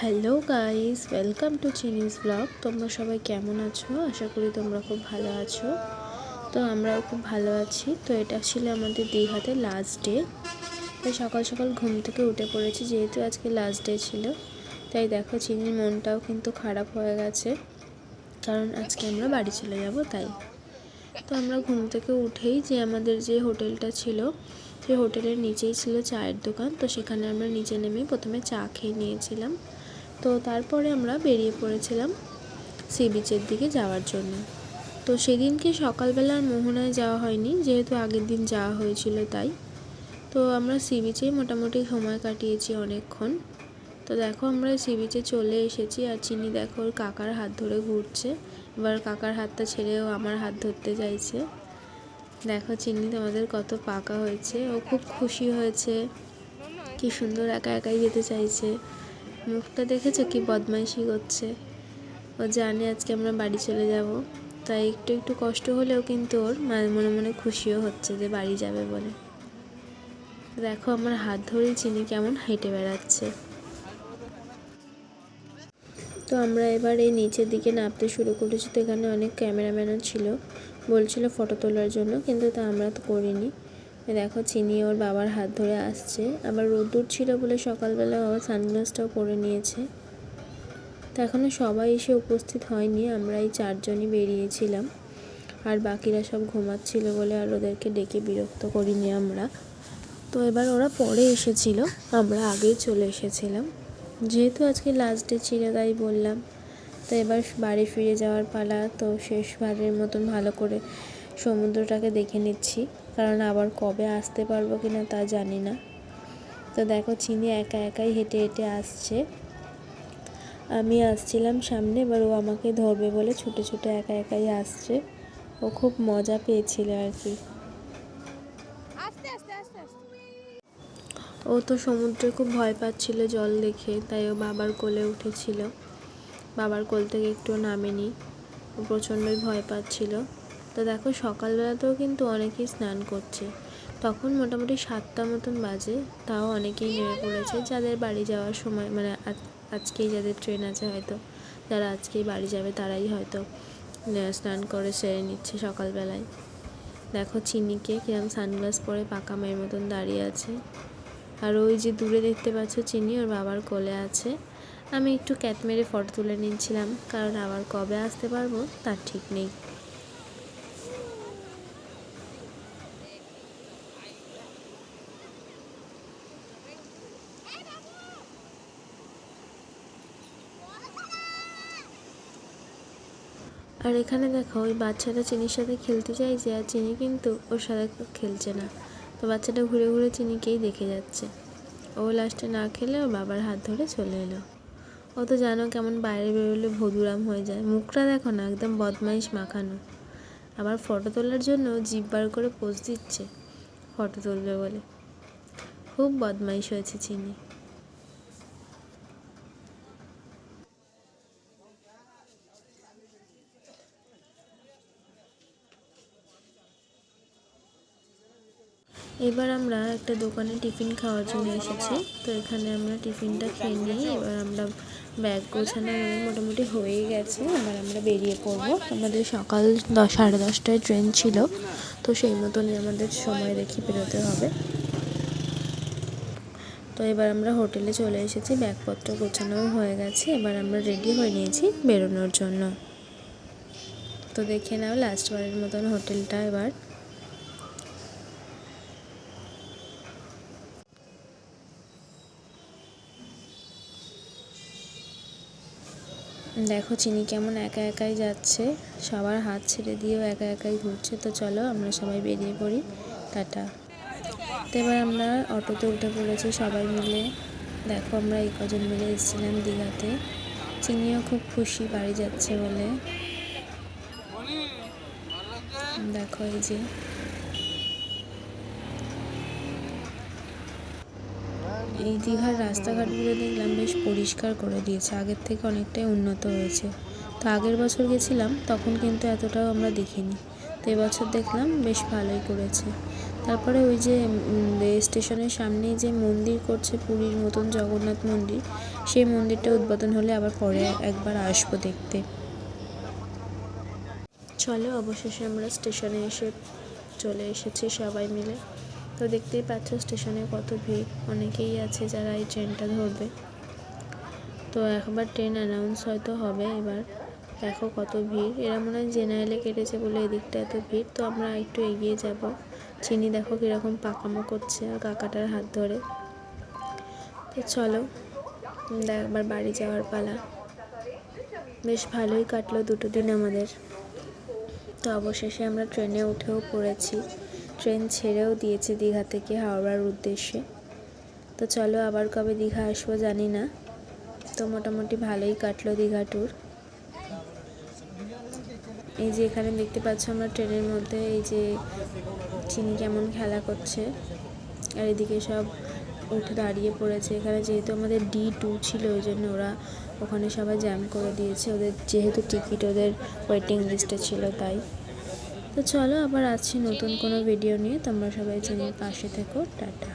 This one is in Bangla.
হ্যালো গাইস, ওয়েলকাম টু চিনিস ব্লগ। তোমরা সবাই কেমন আছো? আশা করি তোমরা খুব ভালো আছো। তো আমরাও খুব ভালো আছি। তো এটা ছিল আমাদের দীঘাতে লাস্ট ডে। তাই সকাল সকাল ঘুম থেকে উঠে পড়েছি, যেহেতু আজকে লাস্ট ডে ছিল। তাই দেখো চিনির মনটাও কিন্তু খারাপ হয়ে গেছে, কারণ আজকে আমরা বাড়ি চলে যাব। তাই তো আমরা ঘুম থেকে উঠেই যে আমাদের যে হোটেলটা ছিল, সেই হোটেলের নিচেই ছিল চায়ের দোকান। তো সেখানে আমরা নিচে নেমে প্রথমে চা খেয়ে নিয়েছিলাম। তো তারপরে আমরা বেরিয়ে পড়েছিলাম সি বিচের দিকে যাওয়ার জন্য। তো সেদিনকে সকালবেলা আর মোহনায় যাওয়া হয়নি, যেহেতু আগের দিন যাওয়া হয়েছিল তাই। তো আমরা সি বিচেই মোটামুটি সময় কাটিয়েছি অনেকক্ষণ। তো দেখো আমরা সি বিচে চলে এসেছি, আর চিনি দেখো ওর কাকার হাত ধরে ঘুরছে। এবার কাকার হাতটা ছেড়েও আমার হাত ধরতে চাইছে। দেখো চিনি তোমাদের কত পাকা হয়েছে, ও খুব খুশি হয়েছে, কি সুন্দর একা একাই যেতে চাইছে। মুখটা দেখেছো কি বদমাইশি করছে, ও জানে আজকে আমরা বাড়ি চলে যাব। তাই একটু একটু কষ্ট হলেও কিন্তু ওর মনে মনে খুশিও হচ্ছে যে বাড়ি যাবে বলে। দেখো আমার হাত ধরেই চিনি কেমন হেঁটে বেড়াচ্ছে। তো আমরা এবার এই নিচের দিকে নামতে শুরু করেছি। তো এখানে অনেক ক্যামেরাম্যানও ছিল, বলছিল ফটো তোলার জন্য, কিন্তু তা আমরা তো করিনি। দেখো চিনি ওর বাবার হাত ধরে আসছে। আবার রোদ্দুর ছিল বলে সকালবেলা ও সানগ্লাসটাও পরে নিয়েছে। তো এখনও সবাই এসে উপস্থিত হয়নি, আমরা এই 4 জনই বেরিয়েছিলাম। আর বাকিরা সব ঘুমাচ্ছিল বলে আর ওদেরকে ডেকে বিরক্ত করিনি আমরা। তো এবার ওরা পরে এসেছিল, আমরা আগেই চলে এসেছিলাম। যেহেতু আজকে লাস্ট ডে ছিল তাই বললাম। তো এবার বাড়ি ফিরে যাওয়ার পালা। তো শেষবারের মতন ভালো করে সমুদ্রটাকে দেখে নিচ্ছি, কারণ আবার কবে আসতে পারবো কিনা তা জানি না। তো দেখো চিনি একা একাই হেঁটে হেঁটে আসছে, আমি আসছিলাম সামনে, এবার ও আমাকে ধরবে বলে ছুটে ছুটে একা একাই আসছে। ও খুব মজা পেয়েছিল আর কি। ও তো সমুদ্রে খুব ভয় পাচ্ছিল জল দেখে, তাই ও বাবার কোলে উঠেছিল। বাবার কোল থেকে একটুও নামেনি, ও প্রচণ্ডই ভয় পাচ্ছিল। তো দেখো সকালবেলাতেও কিন্তু অনেকেই স্নান করছে। তখন মোটামুটি 7টা মতন বাজে, তাও অনেকেই নেমে পড়েছে। যাদের বাড়ি যাওয়ার সময়, মানে আজকেই যাদের ট্রেন আছে, হয়তো যারা আজকেই বাড়ি যাবে তারাই হয়তো স্নান করে সেরে নিচ্ছে সকালবেলায়। দেখো চিনিকে কিরম সানগ্লাস পরে পাকা মেয়ের মতন দাঁড়িয়ে আছে। আর ওই যে দূরে দেখতে পাচ্ছ চিনি ওর বাবার কোলে আছে। আমি একটু ক্যাট মেরে ফটো তুলে নিচ্ছিলাম, কারণ আবার কবে আসতে পারবো তার ঠিক নেই। আর এখানে দেখো ওই বাচ্চাটা চিনির সাথে খেলতে চাইছে, আর চিনি কিন্তু ওর সাথে খেলছে না। তো বাচ্চাটা ঘুরে ঘুরে চিনিকেই দেখে যাচ্ছে। ও লাস্টে না খেলে ও বাবার হাত ধরে চলে এলো। ও তো জানো কেমন বাইরে বেরোলে ভদুরাম হয়ে যায়, মুখটা দেখো না একদম বদমাইশ মাখানো। আবার ফটো তোলার জন্য জিভ বার করে পোজ দিচ্ছে ফটো তুলবে বলে। খুব বদমাইশ হয়েছে চিনি। এবার আমরা একটা দোকানে টিফিন খাওয়ার জন্য এসেছি। তো এখানে আমরা টিফিনটা খেয়ে নিই। এবার আমরা ব্যাগ গোছানো মোটামুটি হয়েই গেছে, এবার আমরা বেরিয়ে পড়বো। আমাদের সকাল 10:30টায় ট্রেন ছিল, তো সেই মতনই আমাদের সময় দেখে বেরোতে হবে। তো এবার আমরা হোটেলে চলে এসেছি, ব্যাগপত্র গোছানোও হয়ে গেছে। এবার আমরা রেডি হয়ে নিয়েছি বেরোনোর জন্য। তো দেখে নাও লাস্টবারের মতন হোটেলটা। এবার দেখো চিনি কেমন একা একাই যাচ্ছে, সবার হাত ছেড়ে দিয়েও একা একাই ঘুরছে। তো চলো আমরা সবাই বেরিয়ে পড়ি, টাটা। তো এবার আমরা অটোতে উঠে পড়েছি সবাই মিলে। দেখো আমরা এই কজন মিলে এসেছিলাম দীঘাতে। চিনিও খুব খুশি বাড়ি যাচ্ছে বলে। দেখো এই যে এই দীঘার রাস্তাঘাটগুলো দেখলাম বেশ পরিষ্কার করে দিয়েছে, আগের থেকে অনেকটাই উন্নত হয়েছে। তো আগের বছর গেছিলাম তখন কিন্তু এতটাও আমরা দেখিনি, তো এবছর দেখলাম বেশ ভালোই করেছে। তো তারপরে ওই যে স্টেশনের সামনেই যে মন্দির করছে পুরীর মতন জগন্নাথ মন্দির, সেই মন্দিরটা উদ্বোধন হলে আবার পরে একবার আসবো দেখতে। চলো, অবশেষে আমরা স্টেশনে চলে এসেছি সবাই মিলে। তো দেখতেই পাচ্ছ স্টেশনে কত ভিড়, অনেকেই আছে যারা এই ট্রেনটা ধরবে। তো একবার ট্রেন অ্যানাউন্স হয়তো হবে এবার। দেখো কত ভিড়, এরা মনে হয় জেনারেলে কেটেছে বলে এদিকটা এত ভিড়। তো আমরা একটু এগিয়ে যাব। চিনি দেখো কীরকম পাকামো করছে আর কাকাটার হাত ধরে। তো চলো একবার বাড়ি যাওয়ার পালা। বেশ ভালোই কাটলো 2 দিন আমাদের। তো অবশেষে আমরা ট্রেনে উঠেও পড়েছি, ট্রেন ছেড়েও দিয়েছে দীঘা থেকে হাওড়ার উদ্দেশ্যে। তো চলো আবার কবে দীঘা আসবো জানি না। তো মোটামুটি ভালোই কাটলো দীঘা ট্যুর। এই যে এখানে দেখতে পাচ্ছ আমরা ট্রেনের মধ্যে এই যে চিনি কেমন খেলা করছে, আর এদিকে সব উঠে দাঁড়িয়ে পড়েছে। এখানে যেহেতু আমাদের D2 ছিল ওই জন্য ওরা ওখানে সবাই জ্যাম করে দিয়েছে, ওদের যেহেতু টিকিট ওদের ওয়েটিং লিস্টে ছিল তাই। তো চলো আবার আসছি নতুন কোনো ভিডিও নিয়ে, তোমরা সবাই চ্যানেলের পাশে থেকো। টাটা।